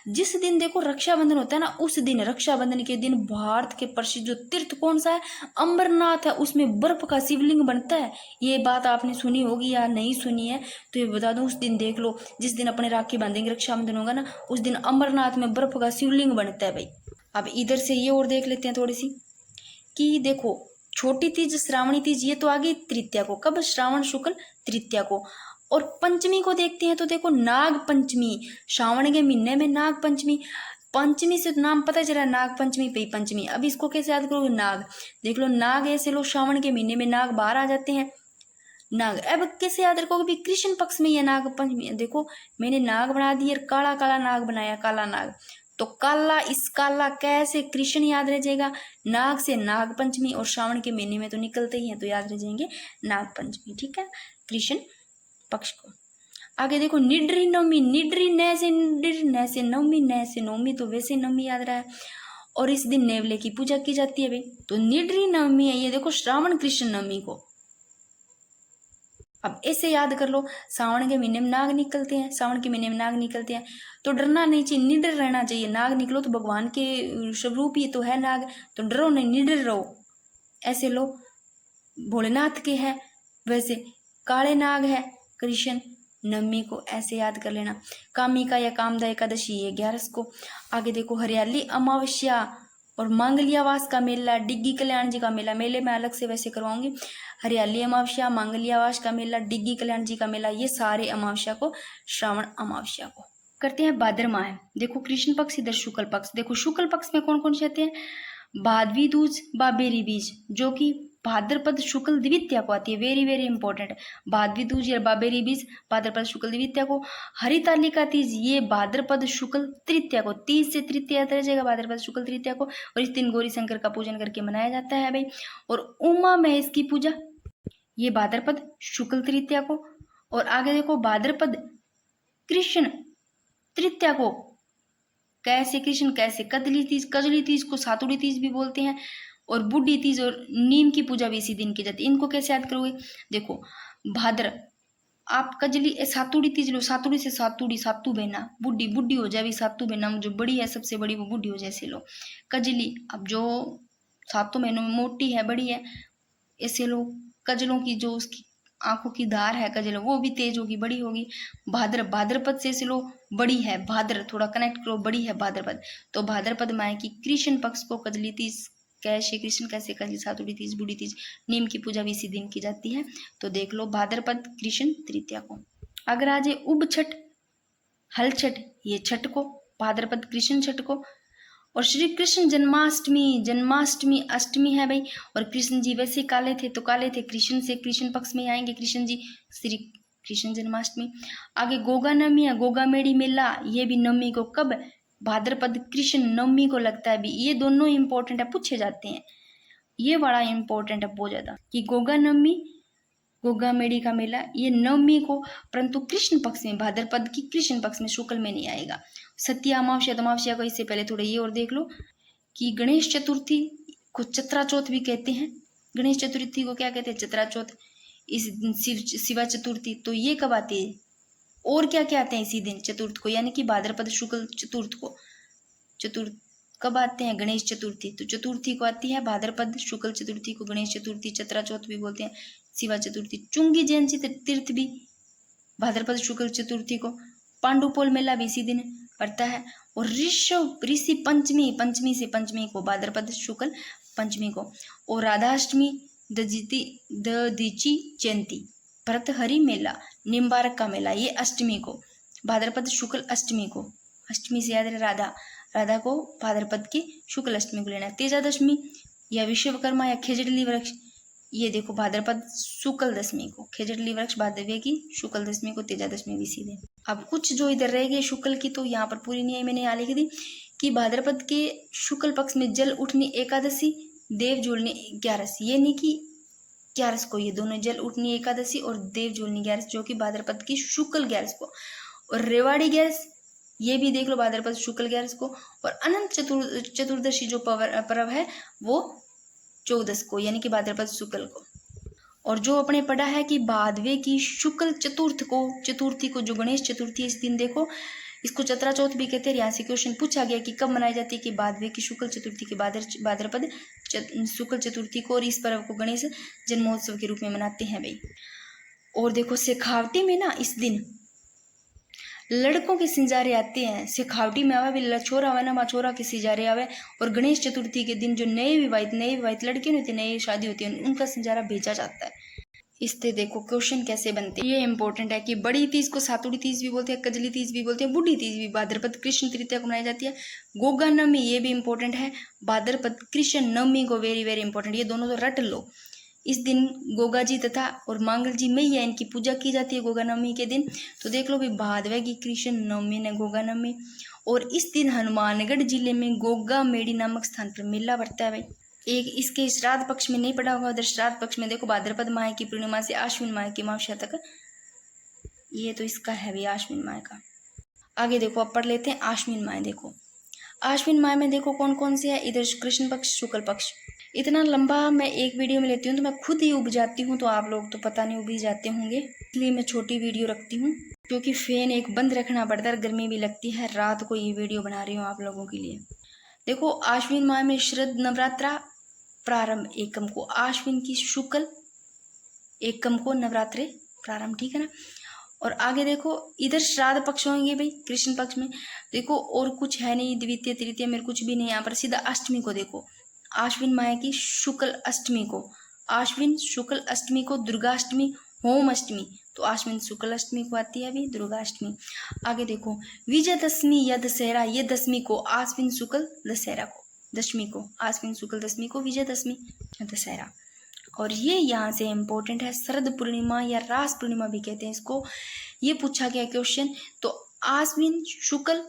A: जिस दिन देखो रक्षाबंधन होता है ना, उस दिन रक्षाबंधन के दिन भारत के प्रसिद्ध जो तीर्थ कौन सा है, अमरनाथ है, उसमें बर्फ का शिवलिंग बनता है। ये बात आपने सुनी होगी या नहीं सुनी है तो ये बता दूं, उस दिन देख लो, जिस दिन अपने राखी बांधेंगे, रक्षाबंधन होगा ना, उस दिन अमरनाथ में बर्फ का शिवलिंग बनता है भाई। अब इधर से ये और देख लेते हैं थोड़ी सी कि देखो, छोटी तीज, श्रावणी तीज, ये तो आ गई तृतीया को। कब? श्रावण शुक्ल तृतीया को। और पंचमी को देखते हैं तो देखो, नाग पंचमी, श्रावण के महीने में नाग पंचमी। पंचमी से नाम पता चला, नाग पंचमी पे पंचमी। अब इसको कैसे याद करोगे? नाग, देख लो, नाग ऐसे लो, श्रावण के महीने में नाग बाहर आ जाते हैं, नाग। अब कैसे याद रखोगे भी? कृष्ण पक्ष में ये नाग पंचमी। देखो मैंने नाग बना दी और काला काला नाग बनाया, काला नाग, तो काला, इस काला कैसे कृष्ण याद रह जाएगा? नाग से नाग पंचमी, और श्रावण के महीने में तो निकलते ही हैं तो याद रह जाएंगे नाग पंचमी, ठीक है, कृष्ण पक्ष को। आगे देखो, निड्री नवमी, निड्री न से निड्र, न से नवमी, न से नवमी, तो वैसे नवमी याद रहा है। और इस दिन नेवले की पूजा की जाती है भाई, तो निड्री नवमी है ये, देखो श्रावण कृष्ण नवमी को। अब ऐसे याद कर लो, सावन के महीने में नाग निकलते हैं, सावन के महीने में नाग निकलते हैं, तो डरना नहीं चाहिए, निडर रहना चाहिए। नाग निकलो तो भगवान के स्वरूप ही तो है नाग, तो डरो नहीं, निडर रहो। ऐसे लो, भोलेनाथ के हैं, वैसे काले नाग है कृष्ण नवमी को, ऐसे याद कर लेना। कामिका या कामदा एकादशी ये 11 को। आगे देखो, हरियाली अमावस्या और मांगलियावास का मेला, डिग्गी कल्याण जी का मेला, मेले में अलग से वैसे करवाऊंगी। हरियाली अमावस्या, मांगलियावास का मेला, डिग्गी कल्याण जी का मेला, ये सारे अमावस्या को, श्रावण अमावस्या को करते हैं। भाद्रमा है, देखो कृष्ण पक्ष, इधर शुक्ल पक्ष। देखो शुक्ल पक्ष में कौन कौन से आते हैं? भादवी दूज, बाबेरी बीज, जो कि भाद्रपद शुक्ल द्वितीया को आती है, वेरी वेरी इंपॉर्टेंट। भादवी दूज या बाबेरी बीज भाद्रपद शुक्ल द्वितीया को। हरितालिका तीज ये भाद्रपद शुक्ल तृतीया को, तीज से तृतीया रह जाएगा भाद्रपद शुक्ल तृतीया को, और इस दिन गौरी शंकर का पूजन करके मनाया जाता है भाई। और उमा महेश की पूजा ये भाद्रपद शुक्ल तृतीया को। और आगे देखो, भाद्रपद कृष्ण तृतीया को, कैसे कृष्ण, कैसे कजली तीज, कजली तीज को सातुड़ी तीज भी बोलते हैं, और बुढ़ी तीज और नीम की पूजा भी इसी दिन की जाती है। इनको कैसे याद करोगे? देखो भाद्र, आप कजली सातुड़ी तीज लो, सातुड़ी से सातुड़ी, सातू बहना, बुढ़ी, बुढ़ी हो जाए सातू बहना, जो बड़ी है सबसे बड़ी वो बुढ़ी हो जाए, ऐसे लो। कजली, अब जो सातों महीनों में मोटी है, बड़ी है, ऐसे लो। कजलों की जो उसकी आंखों की धार है कजल, वो भी तेज होगी, बड़ी होगी। भाद्र, भाद्रपद से ऐसे लो, बड़ी है, भाद्र थोड़ा कनेक्ट करो, बड़ी है भाद्रपद, तो भाद्रपद माह की कृष्ण पक्ष को कजली तीज, कैसे कृष्ण, कैसे कजली, सातुड़ी तीज, बूढ़ी तीज, नीम की पूजा भी इसी दिन की जाती है। तो देख लो, भाद्रपद कृष्ण तृतीया को। अगर आज उब छठ, हल छठ, ये छठ को, भाद्रपद कृष्ण छठ को। और श्री कृष्ण जन्माष्टमी, जन्माष्टमी अष्टमी है भाई। और कृष्ण जी वैसे काले थे तो काले थे, कृष्ण से कृष्ण पक्ष में आएंगे कृष्ण जी, श्री कृष्ण जन्माष्टमी। आगे गोगा नवमी है, गोगा मेड़ी मेला, ये भी नवमी को। कब? भाद्रपद कृष्ण नवमी को लगता है भी। ये दोनों इंपॉर्टेंट है, पूछे जाते हैं, ये बड़ा इंपॉर्टेंट है बहुत ज्यादा, कि गोगा नवमी, गोगा मेड़ी का मेला ये नवमी को, परंतु कृष्ण पक्ष में, भाद्रपद की कृष्ण पक्ष में, शुक्ल में नहीं आएगा। सत्या अमावस्या, अमावस्या को इससे पहले थोड़ा ये और देख लो कि गणेश चतुर्थी को चतरा चौथ भी कहते हैं। गणेश चतुर्थी को क्या कहते हैं? चतरा चौथ। इस दिन शिवा चतुर्थी, तो ये कब आती है? और क्या क्या आते हैं इसी दिन चतुर्थ को, यानी कि भाद्रपद शुक्ल चतुर्थ को। चतुर्थ कब आते हैं? गणेश चतुर्थी, तो चतुर्थी को आती है भाद्रपद शुक्ल चतुर्थी को गणेश चतुर्थी, चतरा चौथ भी बोलते हैं, शिवा चतुर्थी। चुंगी जयंती तीर्थ भी भाद्रपद शुक्ल चतुर्थी को। पांडुपोल मेला भी इसी दिन पड़ता है। और ऋषि पंचमी, पंचमी से पंचमी को, भाद्रपद शुक्ल पंचमी को। और राधाष्टमी, दधीची जयंती, भरतहरि मेला, निम्बारक का मेला, ये अष्टमी को, भाद्रपद शुक्ल अष्टमी को। अष्टमी से याद है राधा, राधा को भाद्रपद की शुक्ल अष्टमी को लेना है। तेजादशमी या विश्वकर्मा या खेजड़ली वृक्ष, ये देखो भाद्रपद शुक्ल दशमी को, खेजड़ली वृक्ष भाद्रवे की शुक्ल दशमी को, तेजादशमी भी सीधे। अब कुछ जो इधर रह गए शुक्ल की, तो यहाँ पर पूरी नहीं आई, मैंने यहाँ लिखी थी कि भाद्रपद के शुक्ल पक्ष में जल उठनी एकादशी, देव झूलनी 11, ये नहीं कि 11 को, ये दोनों जल उठनी एकादशी और देव झूलनी 11, जो कि भाद्रपद की शुक्ल 11 को। और रेवाड़ी 11, ये भी देख लो भाद्रपद शुक्ल 11 को। और अनंत चतुर्दशी जो पर्व है वो 14 को, यानी कि भाद्रपद शुक्ल को। और जो अपने पढ़ा है कि भादवे की शुक्ल चतुर्थी को जो गणेश चतुर्थी है, इस दिन देखो इसको चतरा चौथ भी कहते हैं। यहाँ से क्वेश्चन पूछा गया कि कब मनाई जाती है, कि भादवे की शुक्ल चतुर्थी के भाद्रपद शुक्ल चतुर्थी को, और इस पर्व को गणेश जन्मोत्सव के रूप में मनाते हैं भाई। और देखो शेखावटी में ना इस दिन लड़कों के सिंजारे आते हैं। शेखावटी में आवे भी छोरा आवे ना, माँ छोरा के सिंजारे आवे। और गणेश चतुर्थी के दिन जो नए विवाहित लड़के नहीं होते, नई शादी होती है, उनका सिंजारा भेजा जाता है। इससे देखो क्वेश्चन कैसे बनते हैं, ये इंपॉर्टेंट है कि बड़ी तीज को सातुड़ी तीज भी बोलते हैं, कजली तीज भी बोलते हैं, बूढ़ी तीज भी भाद्रपद कृष्ण तृतीया को मनाई जाती है। गोगा नवमी ये भी इंपॉर्टेंट है, भाद्रपद कृष्ण नवमी को वेरी वेरी इंपॉर्टेंट, ये दोनों तो रट लो। इस दिन गोगा जी तथा और मांगल जी मैया इनकी पूजा की जाती है गोगा नवमी के दिन। तो देख लो भाई भादवे की कृष्ण नवमी ने गोगा नवमी। और इस दिन हनुमानगढ़ जिले में गोगा मेड़ी नामक स्थान पर मेला बढ़ता है भाई। एक इसके श्राद्ध पक्ष में नहीं पड़ा होगा, उधर श्राद्ध पक्ष में देखो भाद्रपद माह की पूर्णिमा से आश्विन माह की अमावस्या तक, ये तो इसका है भी आश्विन माह का। आगे देखो अब पढ़ लेते हैं आश्विन माह। देखो आश्विन माह में देखो कौन कौन से है, इधर कृष्ण पक्ष शुक्ल पक्ष। इतना लंबा मैं एक वीडियो में लेती हूँ तो मैं खुद ही उब जाती हूँ, तो आप लोग तो पता नहीं उब ही जाते होंगे, इसलिए मैं छोटी वीडियो रखती हूँ, क्योंकि फैन एक बंद रखना पड़ता है, गर्मी भी लगती है। रात को ये वीडियो बना रही हूँ आप लोगों के लिए। देखो आश्विन माह में शरद नवरात्रा प्रारंभ एकम को, आश्विन की शुक्ल एकम को नवरात्रे प्रारंभ, ठीक है ना। और आगे देखो इधर श्राद्ध पक्ष होंगे भाई कृष्ण पक्ष में। देखो और कुछ है नहीं, द्वितीय तृतीय मेरे कुछ भी नहीं, यहाँ पर सीधा अष्टमी को देखो, आश्विन माह की शुक्ल अष्टमी को, आश्विन शुक्ल अष्टमी को दुर्गाष्टमी होम अष्टमी, तो आश्विन शुक्ल अष्टमी को आती है अभी दुर्गाष्टमी। आगे देखो विजयदशमी या दशहरा, ये दशमी को, आश्विन शुक्ल दशहरा को, दशमी को, आश्विन शुक्ल दशमी को विजयदशमी दशहरा। और ये यहाँ से इम्पोर्टेंट है, शरद पूर्णिमा या रास पूर्णिमा भी कहते हैं इसको, ये पूछा गया क्वेश्चन। तो आश्विन शुक्ल,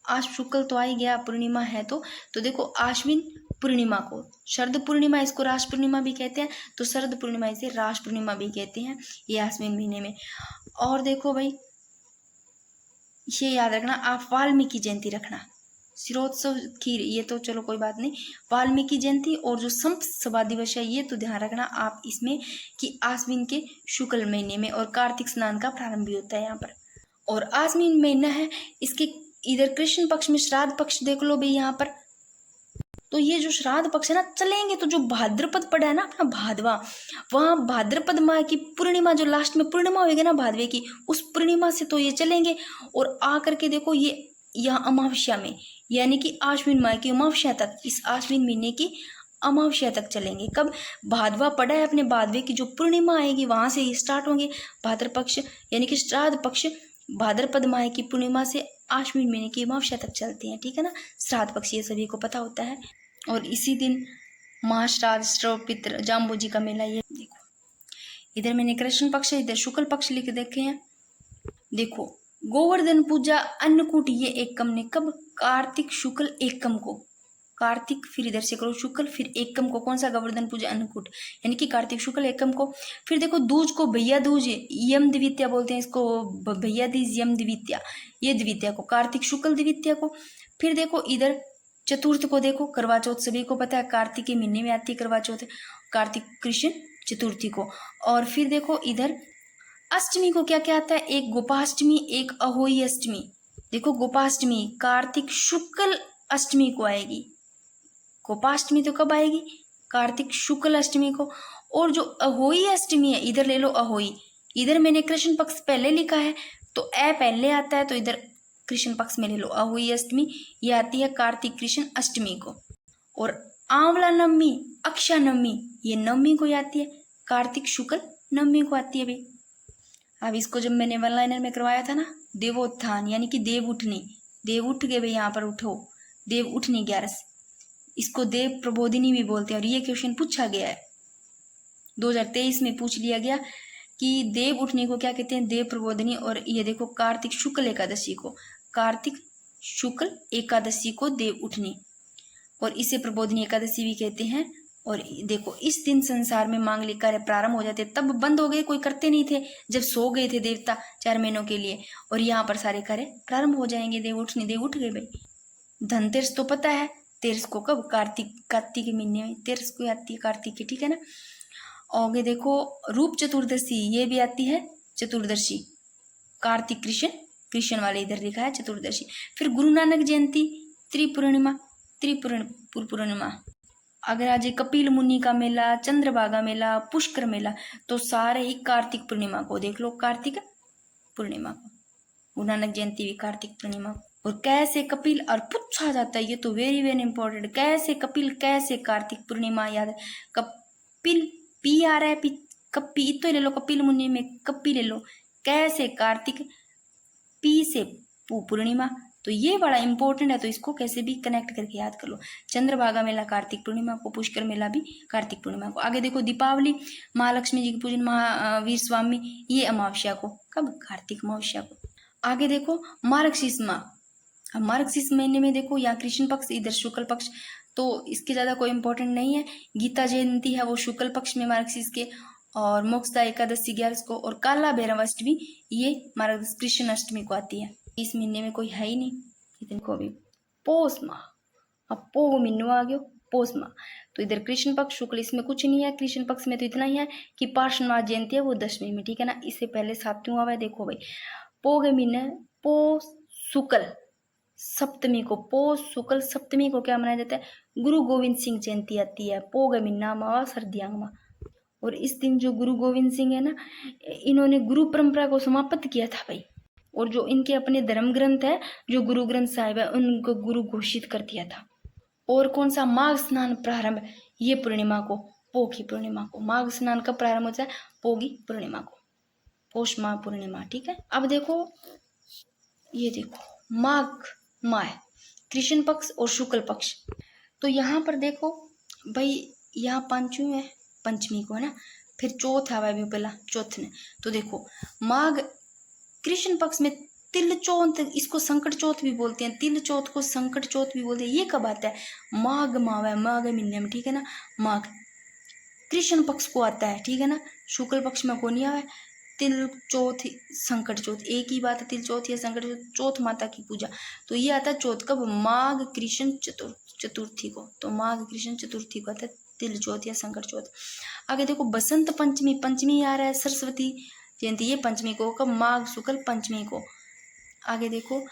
A: आज शुक्ल तो आ ही गया, पूर्णिमा है तो देखो आश्विन पूर्णिमा को शरद पूर्णिमा, इसको रास पूर्णिमा भी कहते हैं, तो शरद पूर्णिमा इसे रास पूर्णिमा भी कहते हैं, ये आश्विन महीने में। और देखो भाई ये याद रखना आप, वाल्मीकि जयंती रखना, शिरोत्सव की, ये तो चलो कोई बात नहीं, वाल्मीकि जयंती और जो संत सभा दिवस है ये तो ध्यान रखना आप इसमें, कि आश्विन के शुक्ल महीने में, और कार्तिक स्नान का प्रारंभ भी होता है यहाँ पर। और आश्विन महीना है, इसके इधर कृष्ण पक्ष में श्राद्ध पक्ष देख लो भाई यहाँ पर। तो ये जो श्राद्ध पक्ष है ना चलेंगे, तो जो भाद्रपद पड़ा है ना अपना भादवा, वहाँ भाद्रपद माह की पूर्णिमा, जो लास्ट में पूर्णिमा होगी ना भादवे की, उस पूर्णिमा से तो ये चलेंगे। और आकर के देखो ये यहाँ अमावस्या में, यानी कि आश्विन माह की अमावस्या तक, इस आश्विन महीने की अमावस्या तक चलेंगे। कब भादवा पड़ा है अपने भादवे की जो पूर्णिमा आएगी वहां से ये स्टार्ट होंगे भाद्र पक्ष, यानी कि श्राद्ध पक्ष भाद्रपद माह की पूर्णिमा से आश्विन महीने की अमावस्या तक चलते हैं, ठीक है ना। श्राद्ध पक्ष ये सभी को पता होता है। और इसी दिन महाश्राद्ध, श्रव पितृ, जाम्बू जी का मेला, ये देखो इधर मैंने कृष्ण पक्ष, इधर शुक्ल पक्ष लिख देखे हैं। देखो गोवर्धन पूजा अन्नकूट ये एकम ने कब, कार्तिक शुक्ल एकम को, कार्तिक फिर इधर से करो शुक्ल फिर एकम को, कौन सा गोवर्धन पूजा अन्नकूट, यानी कि कार्तिक शुक्ल एकम को। फिर देखो दूज को भैया दूज, यम द्वितीया बोलते हैं इसको, भैया तीज यम द्वितीया, ये द्वितीया को, कार्तिक शुक्ल द्वितीया को। फिर देखो इधर चतुर्थ को देखो, करवा चौथ सभी को पता है कार्तिक के महीने में आती है करवा चौथ, कार्तिक कृष्ण चतुर्थी को। और फिर देखो इधर अष्टमी को क्या क्या आता है, एक गोपाष्टमी एक अहोई अष्टमी। देखो गोपाष्टमी कार्तिक शुक्ल अष्टमी को आएगी, गोपाष्टमी तो कब आएगी, कार्तिक शुक्ल अष्टमी को। और जो अहोई अष्टमी है इधर ले लो अहोई, इधर मैंने कृष्ण पक्ष पहले लिखा है तो ए पहले आता है, तो इधर कृष्ण पक्ष में ले लो अहोई अष्टमी, ये आती है कार्तिक कृष्ण अष्टमी को। और आंवला नवमी अक्षा नवमी, ये नवमी को आती है, कार्तिक शुक्ल नवमी को आती है भाई। अब इसको जब मैंने वन लाइनर में करवाया था ना, देवोत्थान यानी कि देव उठनी, देव उठ गए भाई, यहाँ पर उठो, देव उठनी 11, इसको देव प्रबोधिनी भी बोलते हैं। और ये क्वेश्चन पूछा गया है 2023 में, पूछ लिया गया कि देव उठनी को क्या कहते हैं, देव प्रबोधिनी। और ये देखो कार्तिक शुक्ल एकादशी को, कार्तिक शुक्ल एकादशी को देव उठनी, और इसे प्रबोधिनी एकादशी भी कहते हैं। और देखो इस दिन संसार में मांगलिक कार्य प्रारंभ हो जाते, तब बंद हो गए, कोई करते नहीं थे, जब सो गए थे देवता 4 महीनों के लिए, और यहाँ पर सारे कार्य प्रारंभ हो जाएंगे, देव उठनी, देव उठ गए भाई। धनतेरस तो पता है, तेरस को कब, कार्तिक के महीने में तेरस को आती है कार्तिक की, ठीक है ना। आगे देखो रूप चतुर्दशी, ये भी आती है चतुर्दशी, कार्तिक कृष्ण, कृष्ण वाले इधर लिखा है चतुर्दशी। फिर गुरु नानक जयंती त्रिपूर्णिमा, त्रिपूर्णिमा। अगर आज कपिल मुनि का मेला, चंद्रभागा मेला, पुष्कर मेला, तो सारे ही कार्तिक पूर्णिमा को देख लो, कार्तिक पूर्णिमा को। गुरु नानक जयंती भी कार्तिक पूर्णिमा को। और कैसे कपिल, और पूछा जाता है, ये तो वेरी वेरी इंपॉर्टेंट, कैसे कपिल कैसे कार्तिक पूर्णिमा याद है। कपिल पी आ रहा है, कपी तो ले लो, कपिल मुनि में कपी ले लो, कैसे कार्तिक, पी से पूर्णिमा, तो ये बड़ा इंपॉर्टेंट है, तो इसको कैसे भी कनेक्ट करके याद कर लो। चंद्रभागा मेला कार्तिक पूर्णिमा को, पुष्कर मेला भी कार्तिक पूर्णिमा को। आगे देखो दीपावली, महालक्ष्मी जी की पूजन, महावीर स्वामी, ये अमावस्या को, कब, कार्तिक अमावस्या को। आगे देखो मार्गशीर्ष माह, मार्गशीर्ष महीने में देखो यहाँ कृष्ण पक्ष, इधर शुक्ल पक्ष, तो इसके ज्यादा कोई इंपॉर्टेंट नहीं है। गीता जयंती है वो शुक्ल पक्ष में मार्गशीर्ष के, और मोक्षदा एकादशी 11 को, और काला भैरव अष्टमी ये मार्गशीर्ष कृष्ण अष्टमी को आती है। इस महीने में कोई है ही नहीं इतने को भी। पोष माह, अब पो महीनों आ गयो, पोष माह, तो इधर कृष्ण पक्ष शुक्ल, इसमें कुछ नहीं है। कृष्ण पक्ष में तो इतना ही है कि पार्श्वनाथ जयंती है वो 10वीं में, ठीक है ना। इससे पहले 7वां आवा है, देखो भाई पोग महीने, पो शुक्ल सप्तमी को, पो शुक्ल सप्तमी को क्या मनाया जाता है, गुरु गोविंद सिंह जयंती आती है, पोग महीना मावा सर्दियांग माह। और इस दिन जो गुरु गोविंद सिंह है ना, इन्होंने गुरु परंपरा को समाप्त किया था भाई, और जो इनके अपने धर्म ग्रंथ है, जो गुरु ग्रंथ साहिब है, उनको गुरु घोषित कर दिया था। और कौन सा, माघ स्नान प्रारंभ, ये पूर्णिमा को, पोखी पूर्णिमा को। माघ स्नान कब प्रारंभ होता है, पोगी पूर्णिमा को, पोष माह पूर्णिमा, ठीक है। अब देखो ये देखो माघ माह, कृष्ण पक्ष और शुक्ल पक्ष, तो यहाँ पर देखो भाई, यहाँ पंचमी है, पंचमी को है ना, फिर चौथ आवा भी पहला चौथ ने, तो देखो माघ कृष्ण पक्ष में तिल चौथ, इसको संकट चौथ भी बोलते हैं, तिल चौथ को संकट चौथ भी बोलते हैं। ये कब आता है, माघ माह है, माघ महीने में, ठीक है ना। माघ कृष्ण पक्ष को आता है, ठीक है ना, शुक्ल पक्ष में को नहीं आवा है। तिल चौथ संकट चौथ एक ही बात है, तिल चौथ या संकट चौथ, चौथ माता की पूजा, तो ये आता है चौथ कब, माघ कृष्ण चतुर्थी को, तो माघ कृष्ण चतुर्थी को आता है तिल चौथ या संकट चौथ। आगे देखो बसंत पंचमी, पंचमी आ रहा है, सरस्वती जयंती ये पंचमी को, कब, माघ शुक्ल पंचमी को। आगे देखो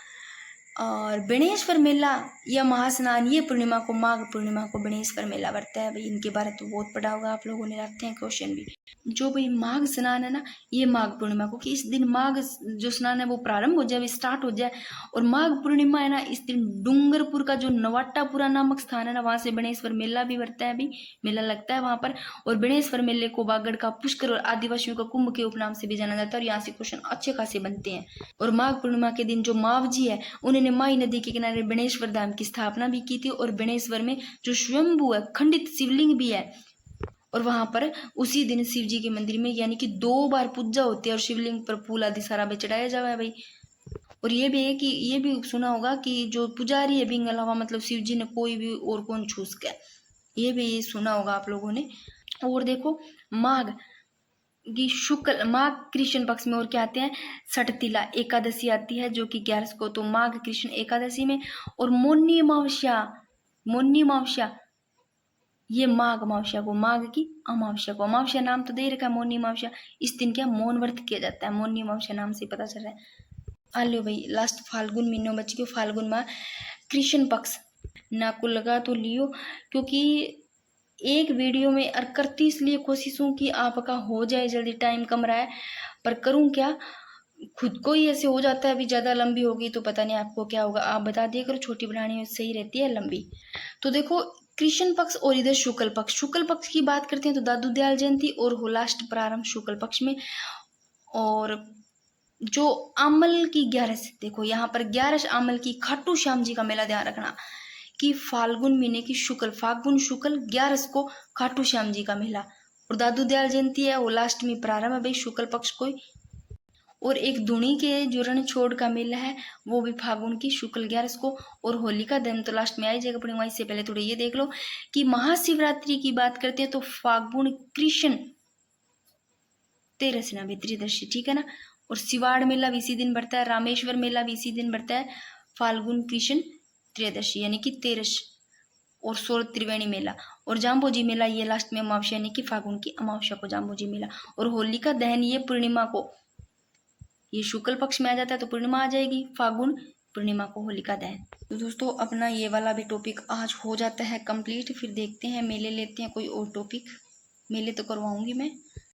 A: और बेणेश्वर मेला या महास्नान, ये पूर्णिमा को, माघ पूर्णिमा को बेणेश्वर मेला बढ़ता है भाई। इनके बारे तो बहुत पढ़ा होगा आप लोगों ने, रखते हैं क्वेश्चन भी। जो भाई माघ स्नान है ना, ये माघ पूर्णिमा को, कि इस दिन माघ जो स्नान है वो प्रारंभ हो जाए, स्टार्ट हो जाए। और माघ पूर्णिमा है ना, इस दिन डूंगरपुर का जो नवाटापुरा नामक स्थान है ना, वहां से बेणेश्वर मेला भी बढ़ता है, अभी मेला लगता है वहां पर। और बेणेश्वर मेले को बागड़ का पुष्कर और आदिवासियों का कुंभ के उपनाम से भी जाना जाता है, और यहाँ से क्वेश्चन अच्छे खासे बनते हैं। और माघ पूर्णिमा के दिन जो मावजी है, उन्होंने माई नदी के किनारे बेणेश्वर धाम की स्थापना भी की थी। और बेणेश्वर में जो स्वयंभू है, खंडित शिवलिंग भी है, और वहां पर उसी दिन शिव जी के मंदिर में यानी कि 2 बार पूजा होती है, और शिवलिंग पर फूल आदि सारा भी चढ़ाया जावा है भाई। और ये भी है कि ये भी सुना होगा कि जो पुजारी है बिंग अलावा, मतलब शिव जी ने कोई भी और कौन छूस गया, ये भी ये सुना होगा आप लोगों ने। और देखो माघ की शुक्ल, माघ कृष्ण पक्ष में और क्या आते हैं, सटतिला एकादशी आती है जो कि 11 को, तो माघ कृष्ण एकादशी में। और मोनी अमावस्या, मोनी अमावस्या ये माघ अमावस्या को, माघ की अमावस्या को, अमावस्या नाम तो दे रखा है मोनी अमावस्या। इस दिन क्या मौन व्रत किया जाता है, मोनी अमावस्या नाम से पता चल रहा है। आ लो भाई लास्ट फाल्गुन महीनों बच गयो, फाल्गुन माह कृष्ण पक्ष, ना को लगा तो लियो, क्योंकि एक वीडियो में और करती इसलिए कोशिश हूँ कि आपका हो जाए जल्दी, टाइम कम रहा है, पर करूँ क्या, खुद को ही ऐसे हो जाता है। अभी ज़्यादा लंबी होगी तो पता नहीं आपको क्या होगा, आप बता दिया करो, छोटी बनानी सही रहती है लंबी। तो देखो कृष्ण पक्ष और इधर शुक्ल पक्ष, शुक्ल पक्ष की बात करते हैं तो दादू दयाल जयंती और हो लास्ट प्रारंभ शुक्ल पक्ष में। और जो अमल की 11, देखो यहाँ पर 11 अमल की खाटू श्याम जी का मेला, ध्यान रखना कि फाल्गुन महीने की शुक्ल, फाल्गुन शुक्ल 11 को खाटू श्याम जी का मेला। और दादू दयाल जयंती है वो लास्ट में प्रारंभ है भाई शुक्ल पक्ष को। और एक दुणी के जो रणछोड़ का मेला है वो भी फागुन की शुक्ल 11 को। और होलिका दहन तो लास्ट में आई जाएगा, अपनी वहीं से पहले थोड़ा ये देख लो कि महाशिवरात्रि की बात करते हैं तो फागुन कृष्ण 13 भी त्रिदशी, ठीक है ना। और सिवाड़ मेला भी इसी दिन बढ़ता है, रामेश्वर मेला भी इसी दिन बढ़ता है, फाल्गुन कृष्ण त्रयोदशी यानी कि 13। और सोर त्रिवेणी मेला, और जाम्बोजी मेला ये लास्ट में अमावस्या यानी कि फागुन की अमावस्या को जाम्बोजी मेला, और होलिका दहन ये पूर्णिमा को, ये शुक्ल पक्ष में आ जाता है तो पूर्णिमा आ जाएगी, फागुन पूर्णिमा को होलिका दहन। तो दोस्तों अपना ये वाला भी टॉपिक आज हो जाता है कंप्लीट। फिर देखते हैं मेले लेते हैं कोई और टॉपिक, मेले तो करवाऊंगी मैं।